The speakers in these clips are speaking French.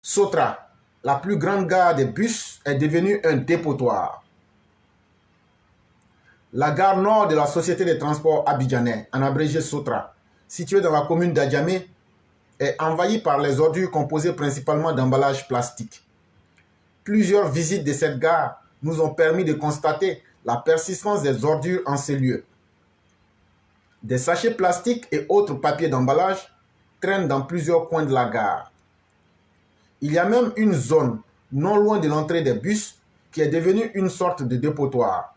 Sotra, la plus grande gare des bus, est devenue un dépotoir. La gare nord de la Société des transports abidjanais, en abrégé Sotra, située dans la commune d'Adjamé, est envahie par les ordures composées principalement d'emballages plastiques. Plusieurs visites de cette gare nous ont permis de constater la persistance des ordures en ces lieux. Des sachets plastiques et autres papiers d'emballage traînent dans plusieurs coins de la gare. Il y a même une zone non loin de l'entrée des bus qui est devenue une sorte de dépotoir.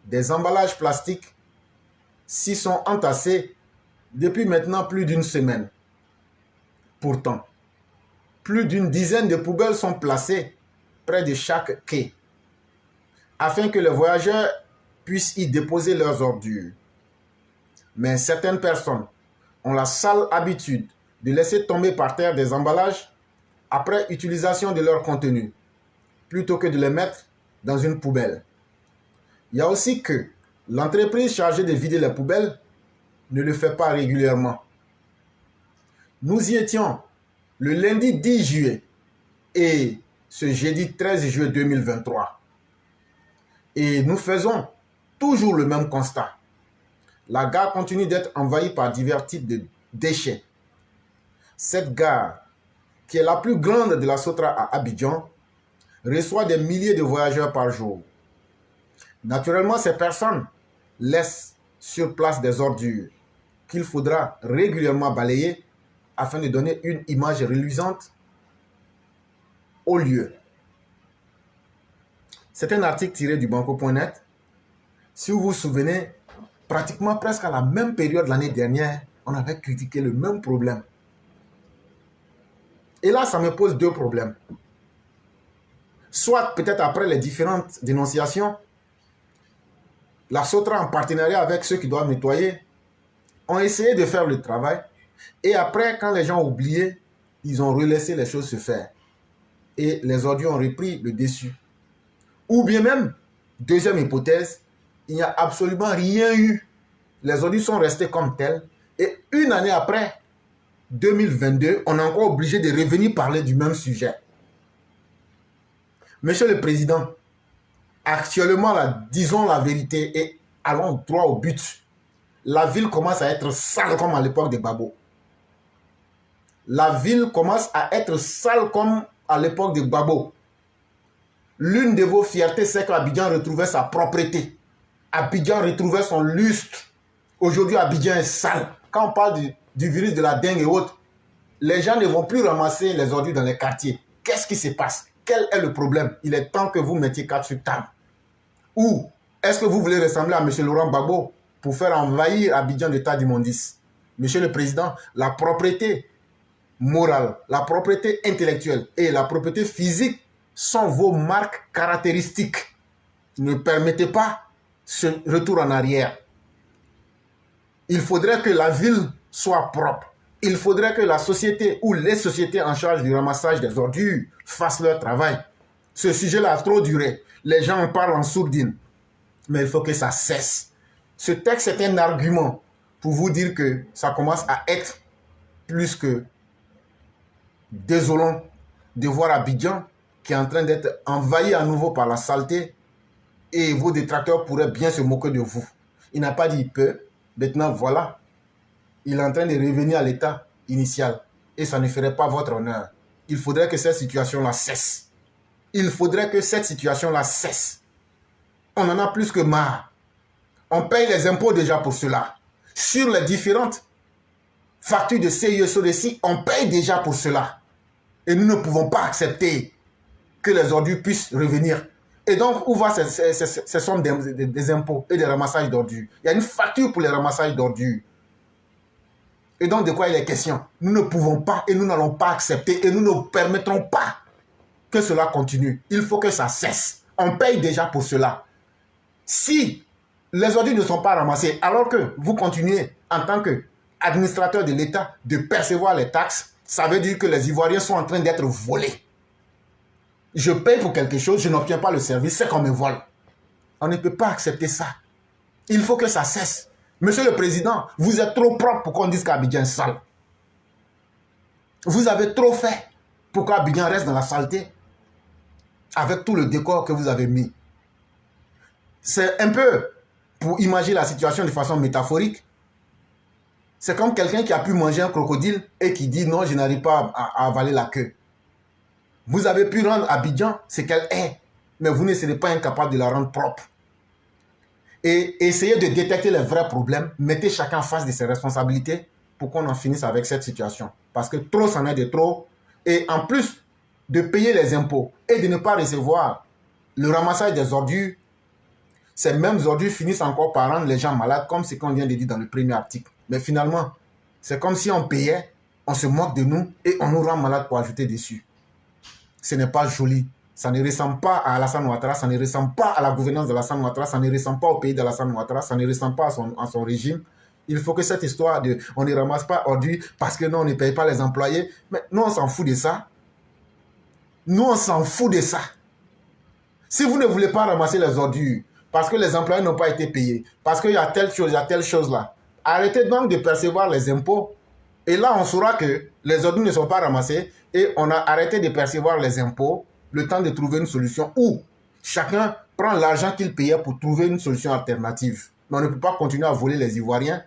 Des emballages plastiques s'y sont entassés depuis maintenant plus d'une semaine. Pourtant, plus d'une dizaine de poubelles sont placées près de chaque quai afin que les voyageurs puissent y déposer leurs ordures. Mais certaines personnes ont la sale habitude de laisser tomber par terre des emballages après utilisation de leur contenu, plutôt que de les mettre dans une poubelle. Il y a aussi que l'entreprise chargée de vider les poubelles ne le fait pas régulièrement. Nous y étions le lundi 10 juillet et ce jeudi 13 juillet 2023. Et nous faisons toujours le même constat. La gare continue d'être envahie par divers types de déchets. Cette gare, qui est la plus grande de la Sotra à Abidjan, reçoit des milliers de voyageurs par jour. Naturellement, ces personnes laissent sur place des ordures qu'il faudra régulièrement balayer afin de donner une image reluisante au lieu. C'est un article tiré du banco.net. Si vous vous souvenez, pratiquement presque à la même période l'année dernière, on avait critiqué le même problème. Et là, ça me pose deux problèmes. Soit peut-être après les différentes dénonciations, la Sotra en partenariat avec ceux qui doivent nettoyer ont essayé de faire le travail et après, quand les gens ont oublié, ils ont relaissé les choses se faire et les ordures ont repris le dessus. Ou bien même, deuxième hypothèse, il n'y a absolument rien eu. Les ordures sont restées comme telles et une année après, 2022, on est encore obligé de revenir parler du même sujet. Monsieur le Président, actuellement, là, disons la vérité et allons droit au but. La ville commence à être sale comme à l'époque de Gbagbo. La ville commence à être sale comme à l'époque de Gbagbo. L'une de vos fiertés, c'est qu'Abidjan retrouvait sa propreté. Abidjan retrouvait son lustre. Aujourd'hui, Abidjan est sale. Quand on parle du virus de la dengue et autres, les gens ne vont plus ramasser les ordures dans les quartiers. Qu'est-ce qui se passe? Quel est le problème? Il est temps que vous mettiez carte sur table. Ou est-ce que vous voulez ressembler à M. Laurent Gbagbo pour faire envahir Abidjan d'état d'immondice? Monsieur le Président, la propriété morale, la propriété intellectuelle et la propriété physique sont vos marques caractéristiques. Ne permettez pas ce retour en arrière. Il faudrait que la ville soit propre. Il faudrait que la société ou les sociétés en charge du ramassage des ordures fassent leur travail. Ce sujet-là a trop duré. Les gens en parlent en sourdine. Mais il faut que ça cesse. Ce texte est un argument pour vous dire que ça commence à être plus que désolant de voir Abidjan qui est en train d'être envahi à nouveau par la saleté et vos détracteurs pourraient bien se moquer de vous. Il n'a pas dit il peut. Maintenant, voilà. Il est en train de revenir à l'état initial et ça ne ferait pas votre honneur. Il faudrait que cette situation-là cesse. Il faudrait que cette situation-là cesse. On en a plus que marre. On paye les impôts déjà pour cela. Sur les différentes factures de CIE, SODECI, on paye déjà pour cela. Et nous ne pouvons pas accepter que les ordures puissent revenir. Et donc, où vont ces sommes des impôts et des ramassages d'ordures? Il y a une facture pour les ramassages d'ordures. Et donc, de quoi il est question? Nous ne pouvons pas et nous n'allons pas accepter et nous ne permettrons pas que cela continue. Il faut que ça cesse. On paye déjà pour cela. Si les ordures ne sont pas ramassées, alors que vous continuez en tant qu'administrateur de l'État de percevoir les taxes, ça veut dire que les Ivoiriens sont en train d'être volés. Je paye pour quelque chose, je n'obtiens pas le service, c'est qu'on me vole. On ne peut pas accepter ça. Il faut que ça cesse. Monsieur le Président, vous êtes trop propre pour qu'on dise qu'Abidjan est sale. Vous avez trop fait Pourquoi Abidjan reste dans la saleté avec tout le décor que vous avez mis? C'est un peu, pour imaginer la situation de façon métaphorique, c'est comme quelqu'un qui a pu manger un crocodile et qui dit non, je n'arrive pas à avaler la queue. Vous avez pu rendre Abidjan ce qu'elle est, mais vous ne serez pas incapable de la rendre propre. Et essayez de détecter les vrais problèmes, mettez chacun en face de ses responsabilités pour qu'on en finisse avec cette situation. Parce que trop, c'en est de trop. Et en plus de payer les impôts et de ne pas recevoir le ramassage des ordures, ces mêmes ordures finissent encore par rendre les gens malades, comme ce qu'on vient de dire dans le premier article. Mais finalement, c'est comme si on payait, on se moque de nous et on nous rend malades pour ajouter dessus. Ce n'est pas joli. Ça ne ressemble pas à Alassane Ouattara, ça ne ressemble pas à la gouvernance d'Alassane Ouattara, ça ne ressemble pas au pays d'Alassane Ouattara, ça ne ressemble pas à son régime. Il faut que cette histoire de on ne ramasse pas ordures parce que non, on ne paye pas les employés. Mais nous, on s'en fout de ça. Nous, on s'en fout de ça. Si vous ne voulez pas ramasser les ordures parce que les employés n'ont pas été payés, parce qu'il y a telle chose, il y a telle chose là, arrêtez donc de percevoir les impôts. Et là, on saura que les ordures ne sont pas ramassées et on a arrêté de percevoir les impôts le temps de trouver une solution où chacun prend l'argent qu'il payait pour trouver une solution alternative. Mais on ne peut pas continuer à voler les Ivoiriens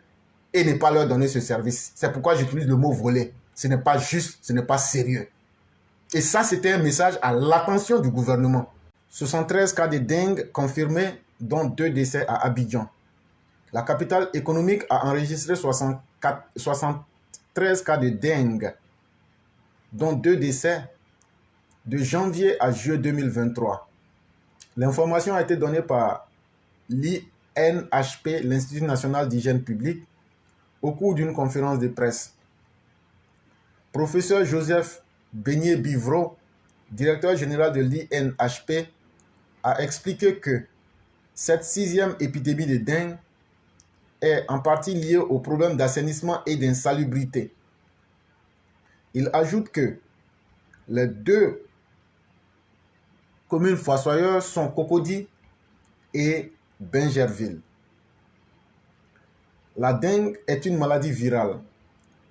et ne pas leur donner ce service. C'est pourquoi j'utilise le mot voler. Ce n'est pas juste, ce n'est pas sérieux. Et ça, c'était un message à l'attention du gouvernement. 73 cas de dengue confirmés, dont 2 décès à Abidjan. La capitale économique a enregistré 73 cas de dengue, dont 2 décès de janvier à juillet 2023. L'information a été donnée par l'INHP, l'Institut national d'hygiène publique, au cours d'une conférence de presse. Professeur Joseph Beignet-Bivro, directeur général de l'INHP, a expliqué que cette 6e épidémie de dengue est en partie liée au problème d'assainissement et d'insalubrité. Il ajoute que les 2 communes fossoyeurs sont Cocody et Bingerville. La dengue est une maladie virale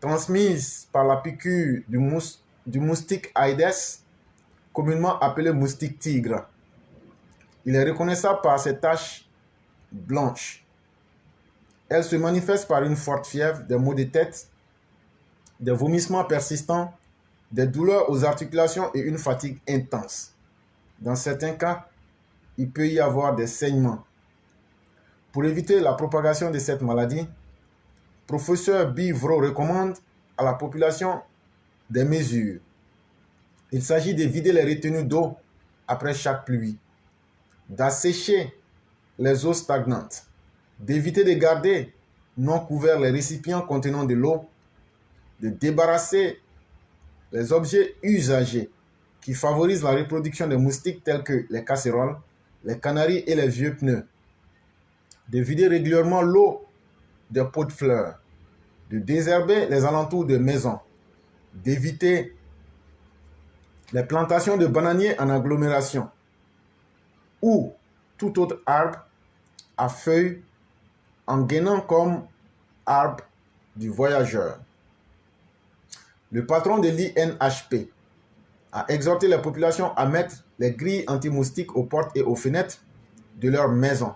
transmise par la piqûre du moustique Aedes, communément appelé moustique tigre. Il est reconnaissable par ses taches blanches. Elle se manifeste par une forte fièvre, des maux de tête, des vomissements persistants, des douleurs aux articulations et une fatigue intense. Dans certains cas, il peut y avoir des saignements. Pour éviter la propagation de cette maladie, professeur Bivro recommande à la population des mesures. Il s'agit de vider les retenues d'eau après chaque pluie, d'assécher les eaux stagnantes, d'éviter de garder non couverts les récipients contenant de l'eau, de débarrasser les objets usagés qui favorisent la reproduction des moustiques tels que les casseroles, les canaries et les vieux pneus, de vider régulièrement l'eau des pots de fleurs, de désherber les alentours de maisons, d'éviter les plantations de bananiers en agglomération ou tout autre arbre à feuilles en gainant comme arbre du voyageur. Le patron de l'INHP a exhorté les populations à mettre les grilles anti-moustiques aux portes et aux fenêtres de leur maison,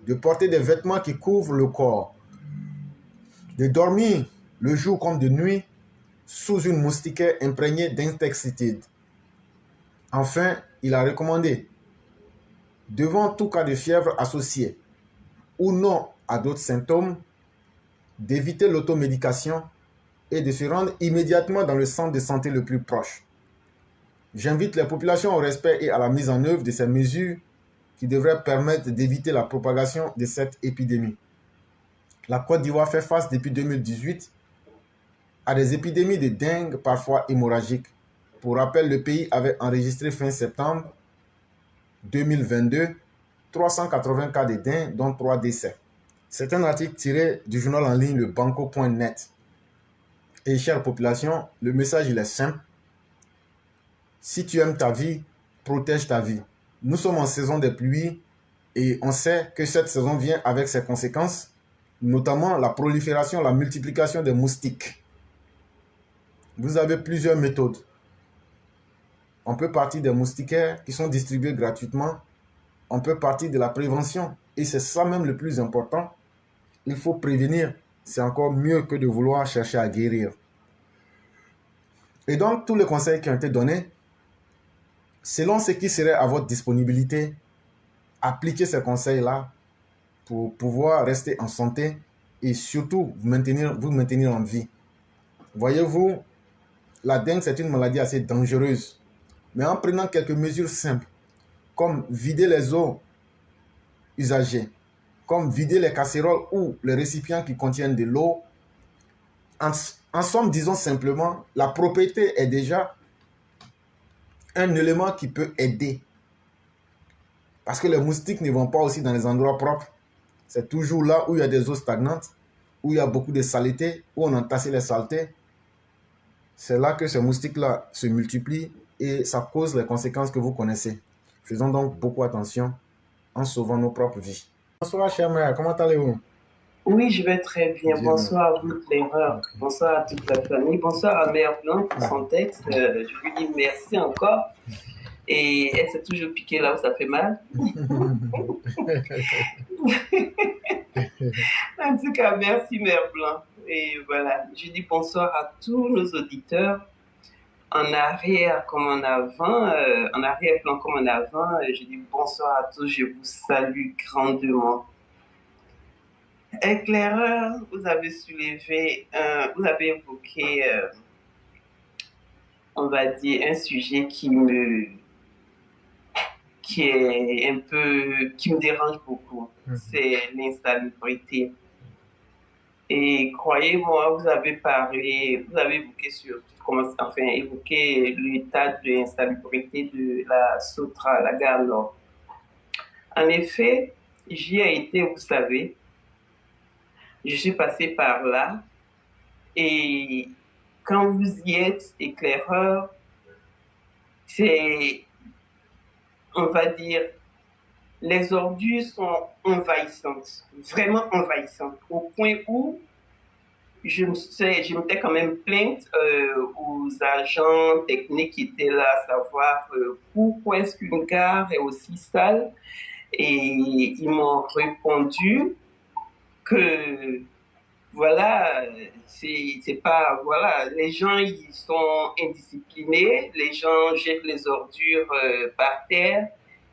de porter des vêtements qui couvrent le corps, de dormir le jour comme de nuit sous une moustiquaire imprégnée d'insecticide. Enfin, il a recommandé, devant tout cas de fièvre associé ou non à d'autres symptômes, d'éviter l'automédication et de se rendre immédiatement dans le centre de santé le plus proche. J'invite les populations au respect et à la mise en œuvre de ces mesures qui devraient permettre d'éviter la propagation de cette épidémie. La Côte d'Ivoire fait face depuis 2018 à des épidémies de dengue parfois hémorragiques. Pour rappel, le pays avait enregistré fin septembre 2022 380 cas de dengue, dont 3 décès. C'est un article tiré du journal en ligne le banco.net. Et chère population, le message il est simple. Si tu aimes ta vie, protège ta vie. Nous sommes en saison des pluies et on sait que cette saison vient avec ses conséquences, notamment la prolifération, la multiplication des moustiques. Vous avez plusieurs méthodes On peut partir des moustiquaires qui sont distribués gratuitement. On peut partir de la prévention. Et c'est ça même le plus important. Il faut prévenir. C'est encore mieux que de vouloir chercher à guérir. Et donc, tous les conseils qui ont été donnés, selon ce qui serait à votre disponibilité, appliquez ces conseils-là pour pouvoir rester en santé et surtout vous maintenir en vie. Voyez-vous, la dengue, c'est une maladie assez dangereuse. Mais en prenant quelques mesures simples, comme vider les eaux usagées, comme vider les casseroles ou les récipients qui contiennent de l'eau, en somme, disons simplement, la propriété est déjà un élément qui peut aider. Parce que les moustiques ne vont pas aussi dans les endroits propres. C'est toujours là où il y a des eaux stagnantes, où il y a beaucoup de saleté, où on a tassé les saletés. C'est là que ces moustiques-là se multiplient et ça cause les conséquences que vous connaissez. Faisons donc beaucoup attention en sauvant nos propres vies. Bonsoir, chère mère, comment allez-vous? Oui, je vais très bien. Bonsoir à vous, Claire. Bonsoir à toute la famille. Bonsoir à Mère Blanc pour son texte. Je lui dis merci encore. Et elle s'est toujours piquée là où ça fait mal. En tout cas, merci Mère Blanc. Et voilà, je dis bonsoir à tous nos auditeurs. En arrière comme en avant, en arrière-plan comme en avant, je dis bonsoir à tous. Je vous salue grandement. Éclaireur, vous avez soulevé, vous avez évoqué, on va dire, un sujet qui est un peu, qui me dérange beaucoup. C'est l'insalubrité. Et croyez-moi, vous avez évoqué évoqué l'état de l'insalubrité de la Sotra, la gare Nord. En effet, j'y ai été, vous savez. Je suis passée par là et quand vous y êtes éclaireur, c'est, on va dire, les ordures sont envahissantes, vraiment envahissantes, au point où je m'étais quand même plainte aux agents techniques qui étaient là, à savoir pourquoi est-ce qu'une gare est aussi sale, et ils m'ont répondu que voilà, c'est pas, voilà, les gens, ils sont indisciplinés, les gens jettent les ordures par terre,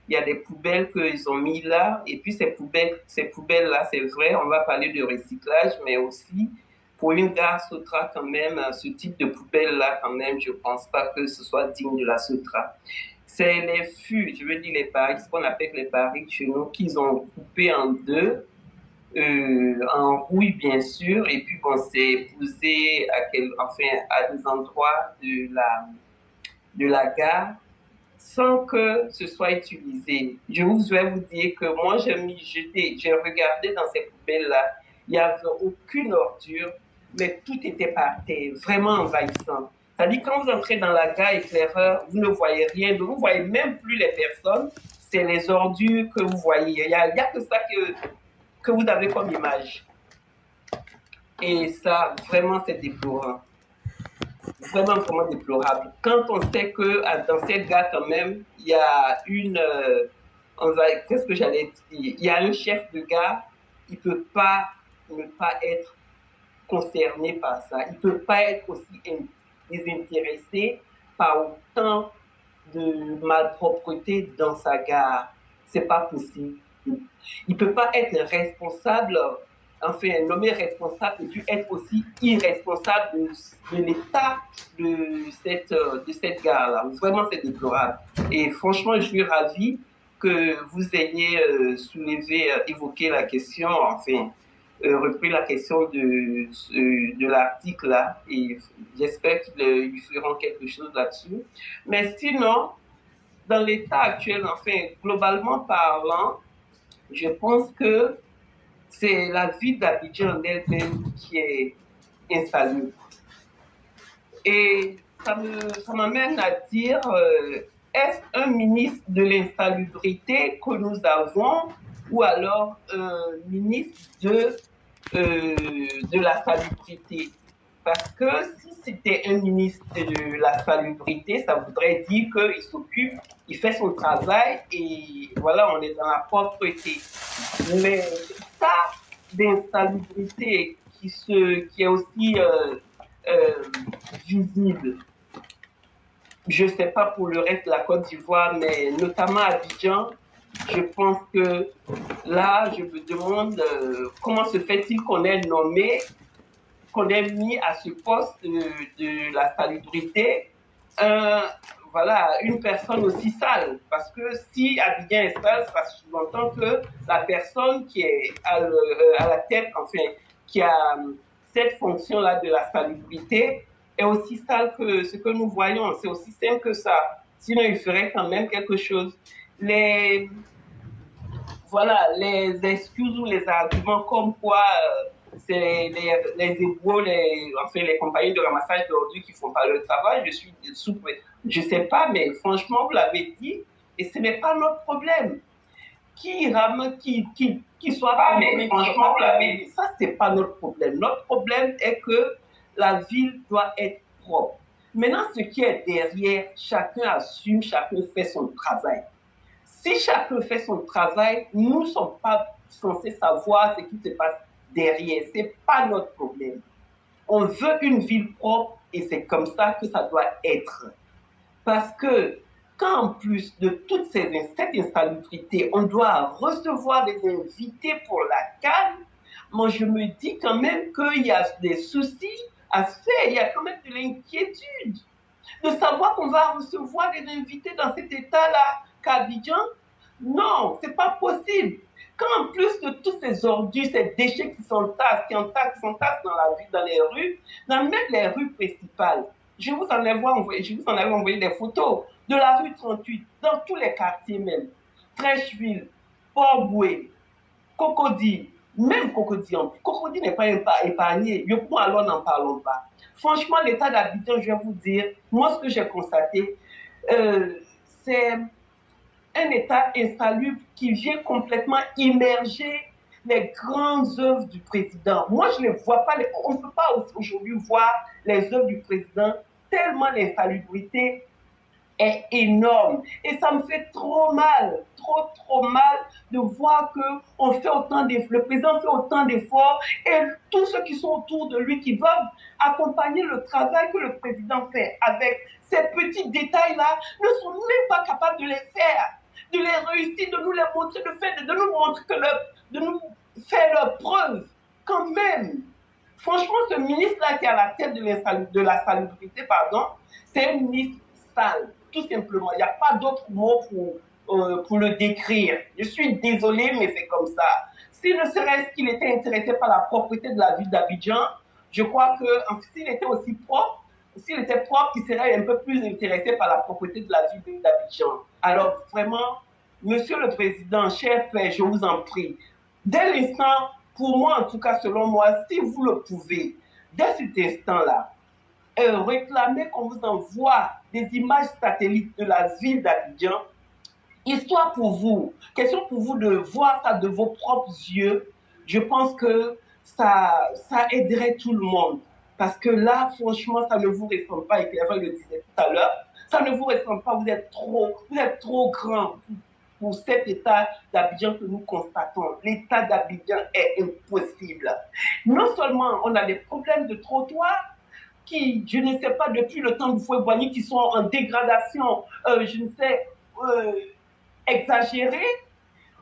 il y a des poubelles qu'ils ont mis là, et puis ces poubelles-là, c'est vrai, on va parler de recyclage, mais aussi, pour une gare Sotra, quand même, ce type de poubelle-là, quand même, je pense pas que ce soit digne de la Sotra. C'est les fûts, je veux dire les barriques, ce qu'on appelle les barriques chez nous, qu'ils ont coupé en deux, en rouille bien sûr, et puis bon, c'est posé à des endroits de la gare sans que ce soit utilisé. Je vais vous dire que moi j'ai regardé dans ces poubelles-là, il n'y avait aucune ordure, mais tout était par terre, vraiment envahissant. C'est-à-dire quand vous entrez dans la gare éclaireur, vous ne voyez rien, vous ne voyez même plus les personnes, c'est les ordures que vous voyez. Il y a que ça que vous avez comme image. Et ça, vraiment, c'est déplorant. Vraiment, vraiment déplorable. Quand on sait que dans cette gare, quand même, il y a qu'est-ce que j'allais dire? Il y a un chef de gare, il ne peut pas ne pas être concerné par ça. Il ne peut pas être aussi désintéressé par autant de malpropreté dans sa gare. C'est pas possible. Il ne peut pas être responsable, nommé responsable et puis être aussi irresponsable de l'état de cette gare-là. Vraiment, c'est déplorable. Et franchement, je suis ravi que vous ayez évoqué la question, repris la question de l'article là, et j'espère qu'ils feront quelque chose là-dessus. Mais sinon, dans l'état actuel, globalement parlant, je pense que c'est la ville d'Abidjan elle-même qui est insalubre. Et ça m'amène à dire, est-ce un ministre de l'insalubrité que nous avons ou alors un ministre de la salubrité? Parce que si c'était un ministre de la salubrité, ça voudrait dire qu'il s'occupe, il fait son travail et voilà, on est dans la propreté. Mais ça d'insalubrité qui est aussi visible, je ne sais pas pour le reste de la Côte d'Ivoire, mais notamment à Abidjan, je pense que là, je me demande comment se fait-il qu'on ait nommé, qu'on ait mis à ce poste de la salubrité voilà, une personne aussi sale. Parce que si Abidjan est sale, ça sous-entend que la personne qui est à la tête, enfin, qui a cette fonction-là de la salubrité, est aussi sale que ce que nous voyons. C'est aussi simple que ça. Sinon, il ferait quand même quelque chose. Voilà, les excuses ou les arguments comme quoi c'est les éboueurs, enfin, les compagnies de ramassage d'ordures qui font pas le travail, je sais pas, mais franchement, vous l'avez dit, et ce n'est pas notre problème. Qui soit pas, mais franchement, vous l'avez dit, ça, c'est pas notre problème. Notre problème est que la ville doit être propre. Maintenant, ce qui est derrière, chacun assume, chacun fait son travail. Si chacun fait son travail, nous ne sommes pas censés savoir ce qui se passe derrière. Ce n'est pas notre problème. On veut une ville propre et c'est comme ça que ça doit être. Parce que quand en plus de toute cette insalubrité, on doit recevoir des invités pour la CAN, moi je me dis quand même qu'il y a des soucis à faire, il y a quand même de l'inquiétude de savoir qu'on va recevoir des invités dans cet état-là qu'Abidjan. Non, c'est pas possible. Quand en plus de tous ces ordures, ces déchets qui s'entassent dans la ville, dans les rues, dans même les rues principales, je vous en avais envoyé des photos de la rue 38, dans tous les quartiers même. Trècheville, Port-Boué, Cocody, même Cocody. Cocody n'est pas épargné. Yopou alors n'en parlons pas. Franchement, l'état d'Abidjan, je vais vous dire, moi ce que j'ai constaté, c'est un état insalubre qui vient complètement immerger les grandes œuvres du président. Moi, je ne vois pas, on ne peut pas aujourd'hui voir les œuvres du président tellement l'insalubrité est énorme. Et ça me fait trop mal, trop mal de voir que le président fait autant d'efforts et tous ceux qui sont autour de lui qui veulent accompagner le travail que le président fait avec ces petits détails-là ne sont même pas capables de les faire, de les réussir, de nous les montrer, de nous montrer de nous faire leur preuve quand même. Franchement, ce ministre-là qui est à la tête de la salubrité, c'est un ministre sale, tout simplement. Il n'y a pas d'autre mot pour le décrire. Je suis désolée, mais c'est comme ça. S'il ne serait-ce qu'il était intéressé par la propreté de la ville d'Abidjan, je crois que s'il était aussi propre, s'il était propre, il serait un peu plus intéressé par la propreté de la ville d'Abidjan. Alors, vraiment, Monsieur le Président, cher père, je vous en prie, dès l'instant, pour moi, en tout cas, selon moi, si vous le pouvez, dès cet instant-là, réclamez qu'on vous envoie des images satellites de la ville d'Abidjan, histoire pour vous, question pour vous de voir ça de vos propres yeux. Je pense que ça aiderait tout le monde. Parce que là, franchement, ça ne vous ressemble pas, et Claire le disait tout à l'heure, ça ne vous ressemble pas, vous êtes trop grand pour cet état d'Abidjan que nous constatons. L'état d'Abidjan est impossible. Non seulement on a des problèmes de trottoirs, qui, je ne sais pas, depuis le temps de Fouet-Boigny, qui sont en dégradation, je ne sais, exagérée.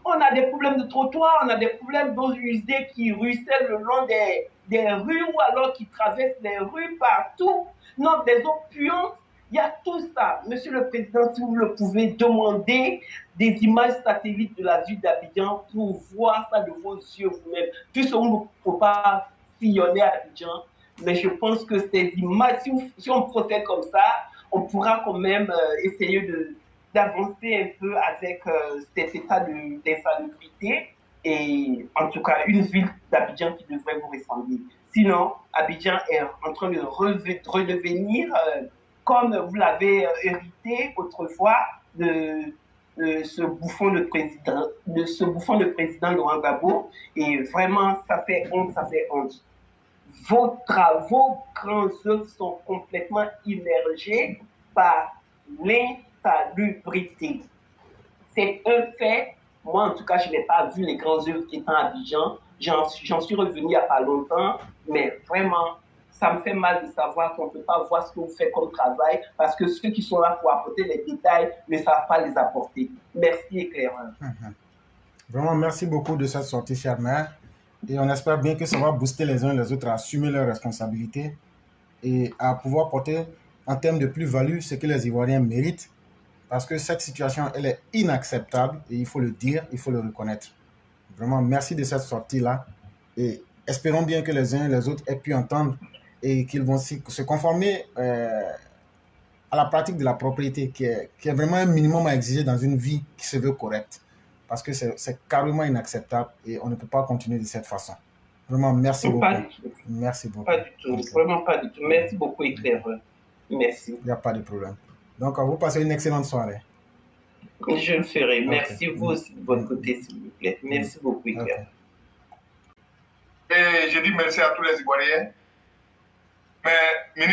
On a des problèmes de trottoir, on a des problèmes d'eau usée qui ruissellent le long des rues ou alors qui traversent les rues partout. Non, des eaux puantes. Il y a tout ça. Monsieur le Président, si vous le pouvez, demander des images satellites de la ville d'Abidjan pour voir ça de vos yeux vous-même. Puisqu'on ne peut pas sillonner Abidjan, mais je pense que ces images, si on procède comme ça, on pourra quand même essayer d'avancer un peu avec cet état d'insalubrité et en tout cas une ville d'Abidjan qui devrait vous ressembler. Sinon, Abidjan est en train de redevenir comme vous l'avez hérité autrefois de ce bouffon de président Laurent Gbagbo. Et vraiment, ça fait honte. vos grands œuvres sont complètement immergés par l'insalubrité. C'est un fait. Moi, en tout cas, je n'ai pas vu les grands œuvres qui étaient à Abidjan. J'en suis revenu il n'y a pas longtemps, mais vraiment, ça me fait mal de savoir qu'on ne peut pas voir ce que vous faites comme travail parce que ceux qui sont là pour apporter les détails ne savent pas les apporter. Merci, éclaireur. Vraiment, merci beaucoup de cette sortie, chère mère. Et on espère bien que ça va booster les uns et les autres à assumer leurs responsabilités et à pouvoir porter en termes de plus-value ce que les Ivoiriens méritent. Parce que cette situation, elle est inacceptable et il faut le dire, il faut le reconnaître. Vraiment, merci de cette sortie-là. Et espérons bien que les uns et les autres aient pu entendre et qu'ils vont se conformer à la pratique de la propriété, qui est vraiment un minimum à exiger dans une vie qui se veut correcte. Parce que c'est carrément inacceptable et on ne peut pas continuer de cette façon. Vraiment, merci beaucoup. Pas du tout. Merci beaucoup. Pas du tout, okay. Vraiment pas du tout. Merci beaucoup, éclaireur. Merci. Il n'y a pas de problème. Donc, vous passez une excellente soirée. Je le ferai. Merci vous aussi de votre côté, s'il vous plaît. Merci beaucoup, éclaireur. Et je dis merci à tous les Ivoiriens. Mais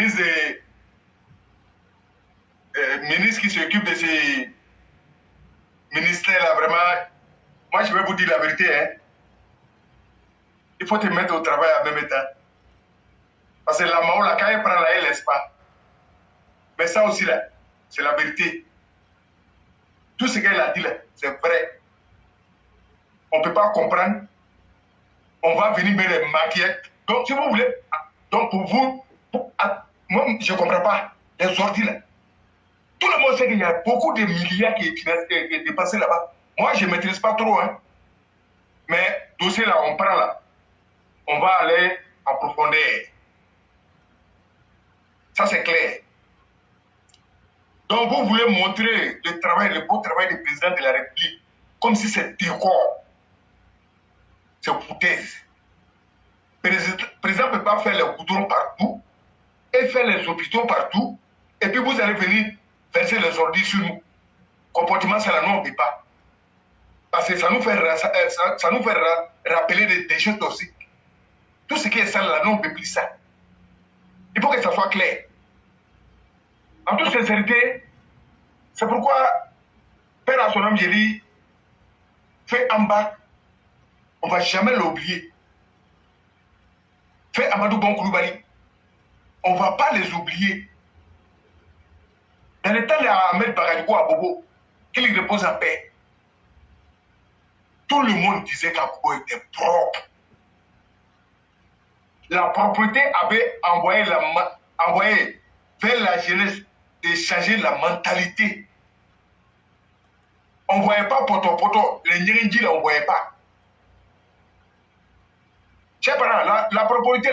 ministre qui s'occupe de ces ministères-là, vraiment, moi je vais vous dire la vérité. Hein. Il faut te mettre au travail à même état. Parce que la Mao, quand elle prend là, elle ne laisse pas. Mais ça aussi, là, c'est la vérité. Tout ce qu'elle a dit, là, c'est vrai. On ne peut pas comprendre. On va venir me les maquiller. Donc, si vous voulez, donc pour vous, moi, je ne comprends pas les ordi là. Tout le monde sait qu'il y a beaucoup de milliards qui est dépensé là-bas. Moi, je ne maîtrise pas trop. Hein. Mais dossier là, on prend là. On va aller en profondeur. Ça, c'est clair. Donc, vous voulez montrer le travail, le beau travail du président de la République, comme si c'est décor. C'est foutaise. Le président ne peut pas faire les goudrons partout et faire les hôpitaux partout, et puis vous allez venir verser les ordures sur nous. Comportement, c'est la non, on ne peut pas. Parce que ça nous fait rappeler des déchets toxiques. Tout ce qui est sale, là, non, on ne peut plus ça. Il faut que ça soit clair. En toute sincérité, c'est pourquoi, Père à son âme, j'ai dit, fait en bas, on ne va jamais l'oublier. Fait Amadou Bon Koulibaly, on ne va pas les oublier. Dans le temps d'Ahmed Baradiko à Bobo, qu'il repose en paix, tout le monde disait qu'Abobo était propre. La propreté avait envoyé vers la jeunesse de changer la mentalité. On ne voyait pas poto, les Nyirinji là, on ne voyait pas. Chers parents, la propriété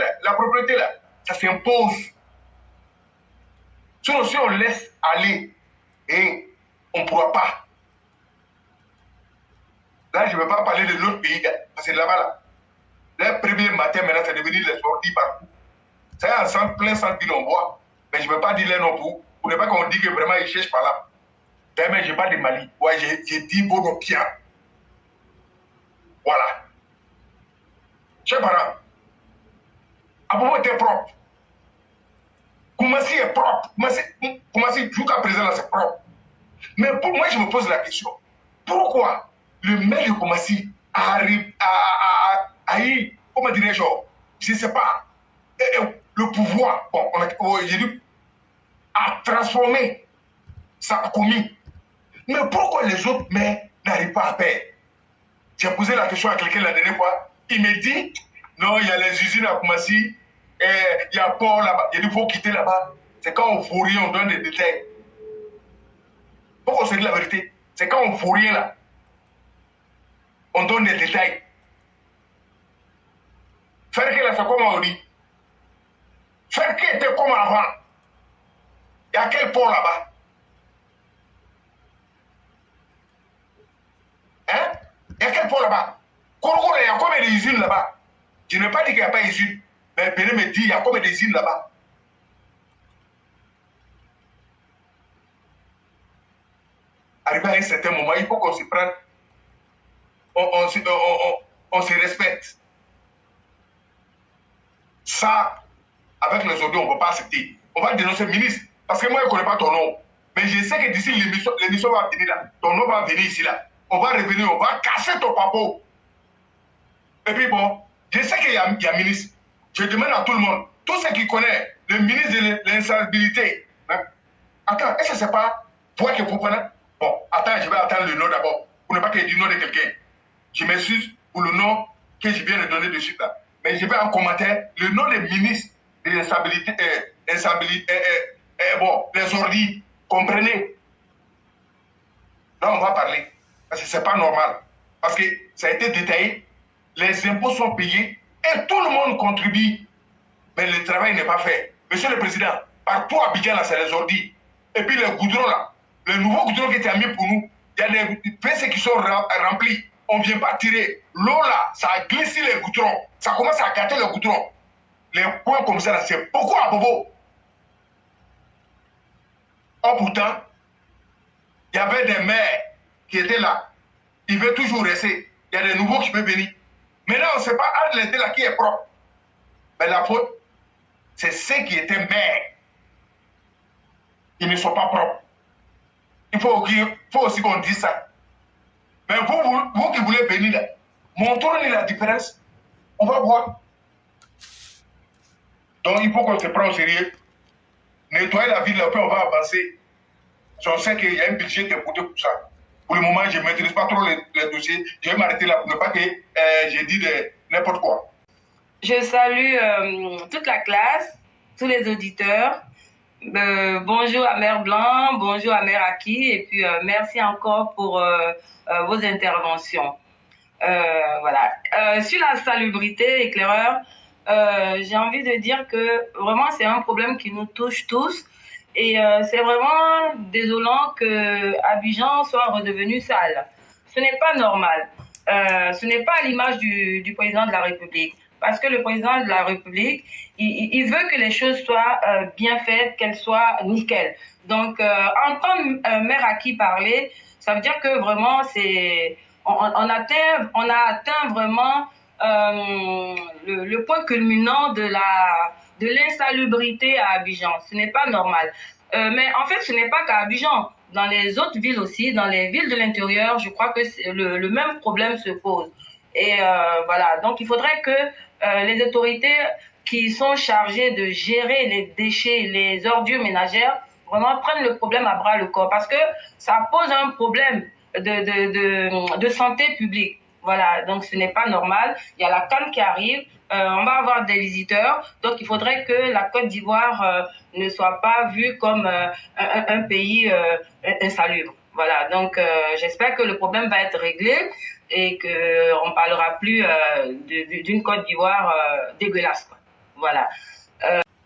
là, ça s'impose. Sinon, si on laisse aller, on ne pourra pas. Là, je ne veux pas parler de l'autre pays, parce que là-bas, le premier matin, maintenant, c'est devenu les sorties partout. C'est un centre, plein centre ville, on voit. Mais je ne veux pas dire les noms pour ne pas qu'on dise que vraiment, ils cherchent par là. Mais je parle de Mali. Ouais, j'ai dit Bono Pia. Voilà. Chers parents, Abobo était propre. Koumassi est propre. Koumassi, jusqu'à présent, là, c'est propre. Mais pour moi, je me pose la question. Pourquoi le maire de Koumassi a eu, comment dirais-je, je ne sais pas, le pouvoir, bon, j'ai dit, a transformé sa commune. Mais pourquoi les autres maires n'arrivent pas à faire? J'ai posé la question à quelqu'un la dernière fois. Il me dit, non, il y a les usines à Koumassi, il y a port là-bas. Il dit, il faut quitter là-bas. C'est quand on ne fout rien, on donne des détails. Pourquoi on se dit la vérité? C'est quand on ne fout rien là. On donne des détails. Faire que là, c'est comme on dit. Faire que était comme avant. Il y a quel port là-bas? Hein? Il y a quel port là-bas? Kouroukou, il y a combien d'usines là-bas? Je n'ai pas dit qu'il n'y a pas d'usines. Mais Bénin me dit, il y a combien d'usines là-bas? Arrivé à un certain moment, il faut qu'on se prenne. On se respecte. Ça, avec les ordures, on ne peut pas accepter. On va dénoncer le ministre. Parce que moi, je ne connais pas ton nom. Mais je sais que d'ici l'émission va venir là. Ton nom va venir ici là. On va revenir, on va casser ton papo. Et puis bon, je sais qu'il y a ministre. Je demande à tout le monde, tous ceux qui connaissent le ministre de l'instabilité. Hein? Attends, est-ce que c'est pas toi qui vous prenez? Bon, attends, je vais attendre le nom d'abord. Pour ne pas que je dise le nom de quelqu'un. Je m'excuse pour le nom que je viens de donner de suite là. Mais je vais en commentaire le nom du ministre de l'instabilité, bon, les ordis, comprenez? Là, on va parler. Parce que ce n'est pas normal. Parce que ça a été détaillé, les impôts sont payés et tout le monde contribue. Mais le travail n'est pas fait. Monsieur le Président, partout à Abidjan, là, c'est les ordis. Et puis les goudrons, là, le nouveau goudron qui était mis pour nous, il y a des PC qui sont remplis. On ne vient pas tirer. L'eau, là, ça a glissé les goudrons. Ça commence à gâter les goudrons. Les points comme ça, là, c'est beaucoup à bobo. Or, pourtant, il y avait des maires qui étaient là. Ils veulent toujours rester. Il y a des nouveaux qui peuvent venir. Maintenant, on ne sait pas à l'été là qui est propre. Mais la faute, c'est ceux qui étaient maires. Ils ne sont pas propres. Il faut aussi qu'on dise ça. Mais vous qui voulez venir là, montrez-nous la différence. On va voir. Donc, il faut qu'on se prenne au sérieux. Nettoyer la ville, là, puis on va avancer. On sait qu'il y a un budget qui est coûté pour ça. Pour le moment, je ne maîtrise pas trop les dossiers. Je vais m'arrêter là pour ne pas que j'ai dit n'importe quoi. Je salue toute la classe, tous les auditeurs. Bonjour à Mère Blanc, bonjour à Mère Aki, et puis merci encore pour vos interventions. Voilà. Sur la salubrité, éclaireur, j'ai envie de dire que vraiment c'est un problème qui nous touche tous. Et c'est vraiment désolant que Abidjan soit redevenu sale. Ce n'est pas normal. Ce n'est pas à l'image du président de la République. Parce que le président de la République, il veut que les choses soient bien faites, qu'elles soient nickel. Donc, entendre Mère Aki parler, ça veut dire que vraiment, on a atteint vraiment le point culminant de l'insalubrité à Abidjan. Ce n'est pas normal. Mais en fait, ce n'est pas qu'à Abidjan. Dans les autres villes aussi, dans les villes de l'intérieur, je crois que le même problème se pose. Et voilà, donc il faudrait que les autorités qui sont chargées de gérer les déchets, les ordures ménagères, vraiment prennent le problème à bras le corps. Parce que ça pose un problème de santé publique. Voilà, donc ce n'est pas normal. Il y a la CAN qui arrive, on va avoir des visiteurs, donc il faudrait que la Côte d'Ivoire ne soit pas vue comme un pays insalubre. Voilà, donc j'espère que le problème va être réglé et qu'on ne parlera plus d'une Côte d'Ivoire dégueulasse, quoi. Voilà.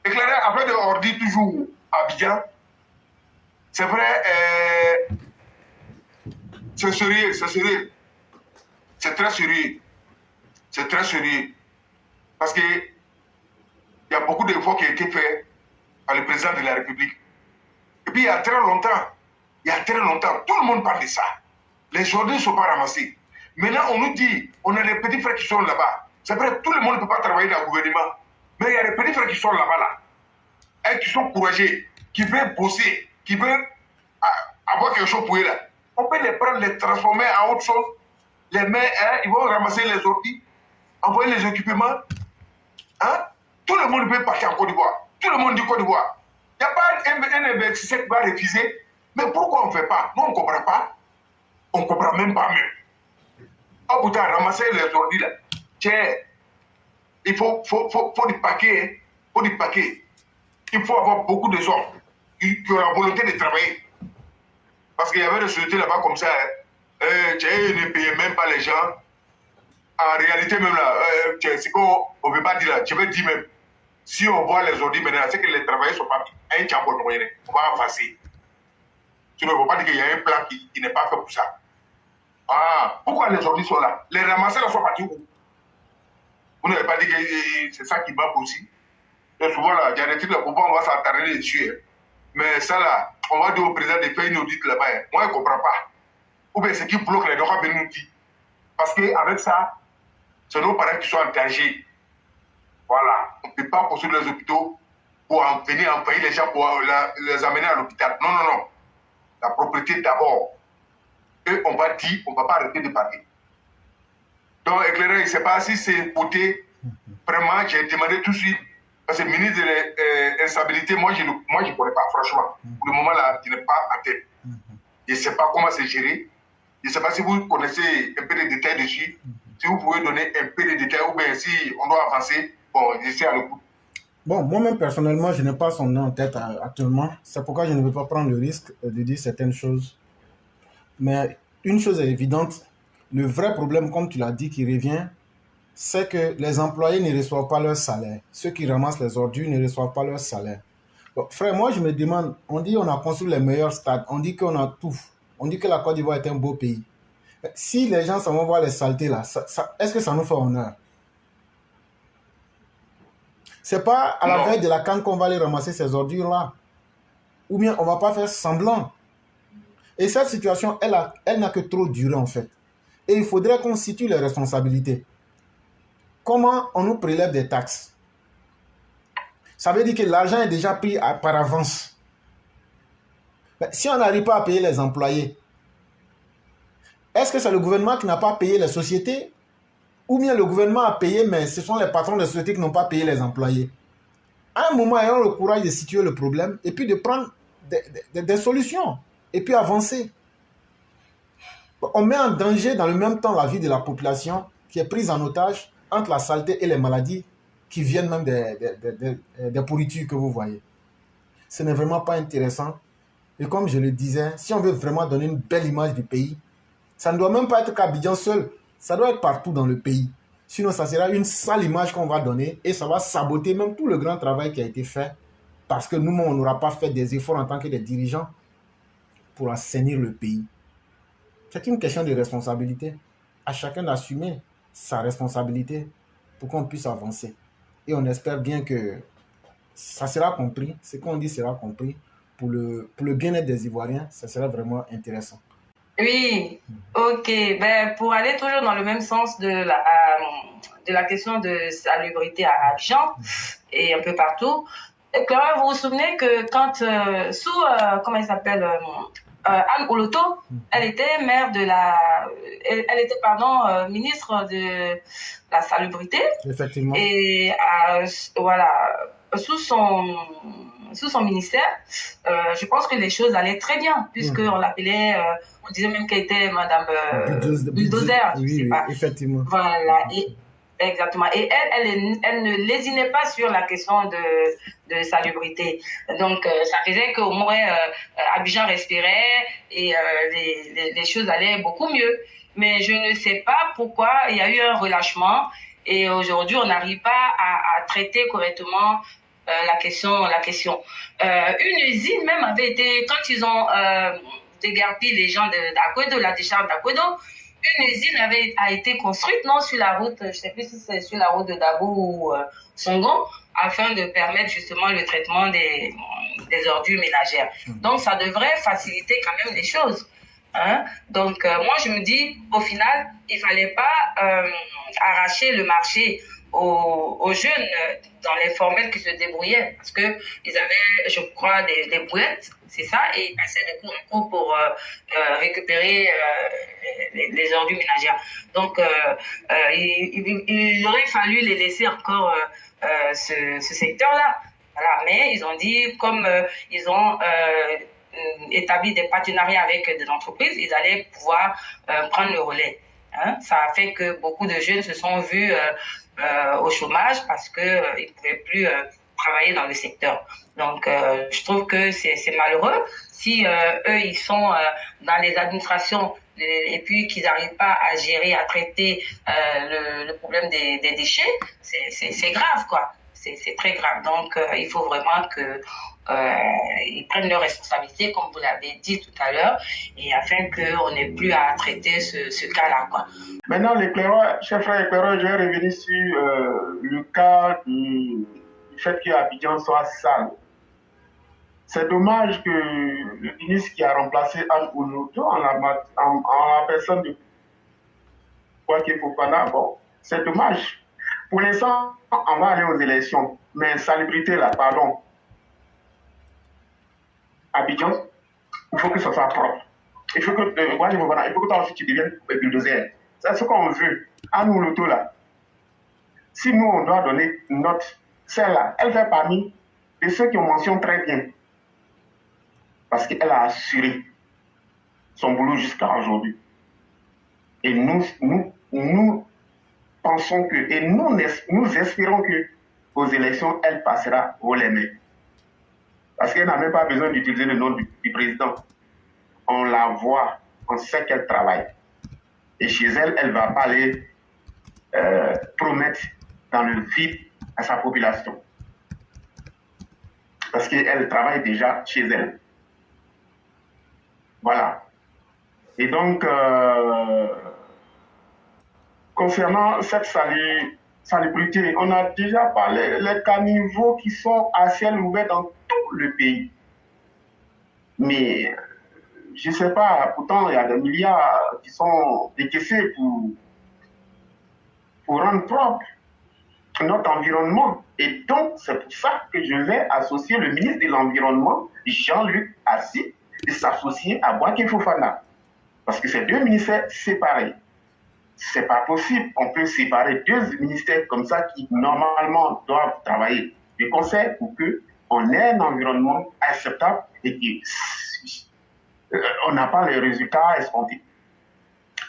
Éclairé, après de ordi toujours à Abidjan, c'est vrai, c'est sérieux. C'est très sérieux. C'est très sérieux. Parce qu'il y a beaucoup d'efforts qui ont été faits par le président de la République. Et puis il y a très longtemps, tout le monde parle de ça. Les ordures ne sont pas ramassés. Maintenant, on nous dit, on a des petits frères qui sont là-bas. C'est vrai, tout le monde ne peut pas travailler dans le gouvernement. Mais il y a des petits frères qui sont là-bas, là. Et qui sont courageux, qui veulent bosser, qui veulent avoir quelque chose pour eux, là. On peut les prendre, les transformer en autre chose. Les mains, hein, ils vont ramasser les orties, envoyer les équipements. Hein? Tout le monde peut partir en Côte d'Ivoire. Tout le monde dit Côte d'Ivoire. Il n'y a pas un investisseur qui va refuser. Mais pourquoi on ne fait pas? Nous, on ne comprend pas. On ne comprend même pas mieux. Oh putain, ramasser les ordi là. Tiens, il faut du paquet. Hein? Faut du paquet. Il faut avoir beaucoup de gens qui ont la volonté de travailler. Parce qu'il y avait des sociétés là-bas comme ça. Hein? Tu ne payes même pas les gens. En réalité, même là, c'est qu'on ne veut pas dire là. Je veux dire même, si on voit les ordures maintenant, c'est que les travailleurs sont pas un chambre de moyenne. On va effacer. Sinon, on ne peut pas dire qu'il y a un plan qui n'est pas fait pour ça. Ah, pourquoi les ordures sont là? Les ramasseurs sont partis où? Vous n'avez pas dit que c'est ça qui manque aussi? Et souvent, là, il y a des trucs là, pourquoi on va s'attarder dessus. Hein? Mais ça là, on va dire au président de faire une audit là-bas. Hein? Moi, je ne comprends pas. Ou bien ce qui bloque les droits venus nous dire. Parce qu'avec ça, c'est nos parents qui sont en danger. Voilà. On ne peut pas construire les hôpitaux pour venir envoyer les gens pour les amener à l'hôpital. Non, non, non. La propriété d'abord. Et on va dire, on ne va pas arrêter de parler. Donc, éclairé, je ne sais pas si c'est côté. Vraiment, j'ai demandé tout de suite. Parce que le ministre de l'instabilité, moi, je ne connais pas, franchement. Pour le moment, là, je n'ai pas en tête. Je ne sais pas comment c'est géré. Je ne sais pas si vous connaissez un peu de détails dessus. Si vous pouvez donner un peu de détails ou bien si on doit avancer, bon, je suis à l'écoute. Bon, moi-même, personnellement, je n'ai pas son nom en tête actuellement. C'est pourquoi je ne veux pas prendre le risque de dire certaines choses. Mais une chose est évidente, le vrai problème, comme tu l'as dit, qui revient, c'est que les employés ne reçoivent pas leur salaire. Ceux qui ramassent les ordures ne reçoivent pas leur salaire. Bon, frère, moi, je me demande, on dit qu'on a construit les meilleurs stades, on dit qu'on a tout. On dit que la Côte d'Ivoire est un beau pays. Si les gens s'en vont voir les saletés là, est-ce que ça nous fait honneur? C'est pas à la veille de la CAN qu'on va aller ramasser ces ordures-là. Ou bien on va pas faire semblant. Et cette situation, elle n'a que trop duré en fait. Et il faudrait qu'on situe les responsabilités. Comment on nous prélève des taxes? Ça veut dire que l'argent est déjà pris par avance. Mais si on n'arrive pas à payer les employés, est-ce que c'est le gouvernement qui n'a pas payé les sociétés? Ou bien le gouvernement a payé, mais ce sont les patrons des sociétés qui n'ont pas payé les employés? À un moment, ayons le courage de situer le problème et puis de prendre des solutions et puis avancer. On met en danger dans le même temps la vie de la population qui est prise en otage entre la saleté et les maladies qui viennent même des pourritures que vous voyez. Ce n'est vraiment pas intéressant. Et comme je le disais, si on veut vraiment donner une belle image du pays, ça ne doit même pas être qu'Abidjan seul, ça doit être partout dans le pays. Sinon, ça sera une sale image qu'on va donner et ça va saboter même tout le grand travail qui a été fait parce que nous, on n'aura pas fait des efforts en tant que des dirigeants pour assainir le pays. C'est une question de responsabilité. À chacun d'assumer sa responsabilité pour qu'on puisse avancer. Et on espère bien que ça sera compris, ce qu'on dit sera compris. Pour le bien-être des Ivoiriens, ça sera vraiment intéressant. Oui, ok. Ben, pour aller toujours dans le même sens de la question de salubrité à Abidjan et un peu partout, Clara, vous vous souvenez que quand, comment il s'appelle, Anne Oloto, elle était ministre de la salubrité. Effectivement. Et voilà, sous son ministère, je pense que les choses allaient très bien, puisqu'on l'appelait, on disait même qu'elle était Madame Bulldozer. Oui, effectivement. Voilà, exactement. Et elle ne lésinait pas sur la question de salubrité. Donc, ça faisait qu'au moins, Abidjan respirait et les choses allaient beaucoup mieux. Mais je ne sais pas pourquoi il y a eu un relâchement et aujourd'hui, on n'arrive pas à traiter correctement la question. Une usine même avait été, quand ils ont déguerpi les gens d'Akodo, la décharge d'Akodo, une usine a été construite, non, sur la route, je ne sais plus si c'est sur la route de Dabo ou Songon, afin de permettre justement le traitement des ordures ménagères. Donc, ça devrait faciliter quand même les choses. Hein? Donc, moi, je me dis, au final, il ne fallait pas arracher le marché aux jeunes dans les formels qui se débrouillaient, parce que ils avaient, je crois, des brouettes, c'est ça, et ils passaient de cours en cours pour récupérer les ordures ménagères. Donc, il aurait fallu les laisser encore ce secteur-là. Voilà. Mais ils ont dit, comme ils ont établi des partenariats avec des entreprises, ils allaient pouvoir prendre le relais. Hein? Ça a fait que beaucoup de jeunes se sont vus au chômage parce qu'ils ne pouvaient plus travailler dans le secteur. Donc, je trouve que c'est malheureux. Si eux, ils sont dans les administrations et puis qu'ils n'arrivent pas à gérer, à traiter le problème des déchets, c'est grave, quoi. C'est très grave. Donc, il faut vraiment qu'ils prennent leurs responsabilités, comme vous l'avez dit tout à l'heure, et afin qu'on n'ait plus à traiter ce cas-là, quoi. Maintenant, chef frère éclaireur, je vais revenir sur le cas du fait qu'Abidjan soit sale. C'est dommage que le ministre qui a remplacé Anne Oloto en la personne de Kwame Fofana, bon, c'est dommage. Pour l'instant, on va aller aux élections. Mais salubrité, là, pardon. Abidjan, il faut que ça soit propre. Il faut que, moi, je me vois, il faut que toi aussi tu deviennes bulldozer. C'est ce qu'on veut. À nous, l'auto, là. Si nous, on doit donner une note, celle-là, elle fait parmi de ceux qui ont mentionné très bien. Parce qu'elle a assuré son boulot jusqu'à aujourd'hui. Et nous pensons que, et nous espérons que aux élections, elle passera au les mains. Parce qu'elle n'a même pas besoin d'utiliser le nom du président. On la voit, on sait qu'elle travaille. Et chez elle, elle ne va pas aller promettre dans le vide à sa population. Parce qu'elle travaille déjà chez elle. Voilà. Et donc, concernant cette salubrité, on a déjà parlé des caniveaux qui sont à ciel ouvert dans tout le pays. Mais, je ne sais pas, pourtant, il y a des milliards qui sont décaissés pour rendre propre notre environnement. Et donc, c'est pour ça que je vais associer le ministre de l'Environnement, Jean-Luc Assis, de s'associer à Bouaké Fofana. Parce que c'est deux ministères séparés. C'est pas possible. On peut séparer deux ministères comme ça qui, normalement, doivent travailler de concert pour qu'on ait un environnement acceptable et qu'on n'a pas les résultats escomptés.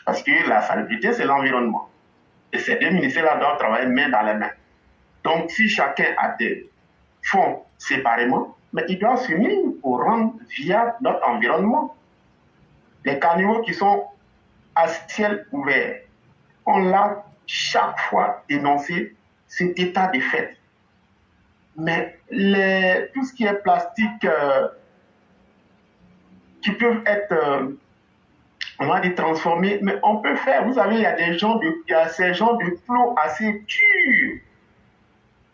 Parce que la salubrité, c'est l'environnement. Et ces deux ministères-là doivent travailler main dans la main. Donc, si chacun a des fonds séparément, mais ils doivent s'unir pour rendre viable notre environnement. Les caniveaux qui sont à ciel ouvert, on l'a chaque fois dénoncé, cet état de fait. Mais tout ce qui est plastique qui peuvent être, on va dire, transformés, mais on peut faire. Vous savez, il y a ces genres de flots assez durs.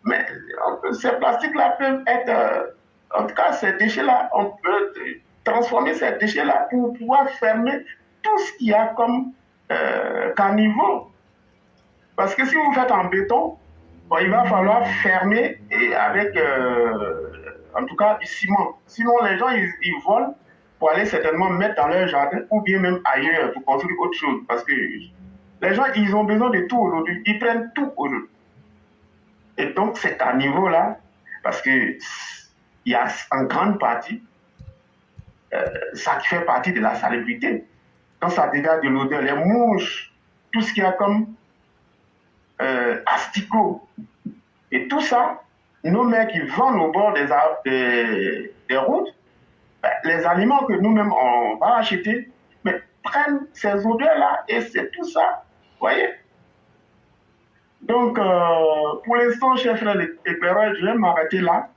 Mais ces plastiques-là peuvent être, en tout cas, ces déchets-là, on peut transformer ces déchets-là pour pouvoir fermer tout ce qu'il y a comme caniveau. Parce que si vous faites en béton, bon, il va falloir fermer et avec, en tout cas, du ciment. Sinon, les gens, ils volent pour aller certainement mettre dans leur jardin ou bien même ailleurs pour construire autre chose. Parce que les gens, ils ont besoin de tout aujourd'hui. Ils prennent tout aujourd'hui. Et donc, c'est à niveau-là, parce qu'il y a en grande partie, ça qui fait partie de la salubrité. Quand ça dégage de l'odeur, les mouches, tout ce qu'il y a comme asticots, et tout ça, nos mères qui vendent au bord des routes, ben, les aliments que nous-mêmes on va acheter, mais prennent ces odeurs-là, et c'est tout ça, vous voyez. Donc, pour l'instant, chers frères éclaireurs, je vais m'arrêter là.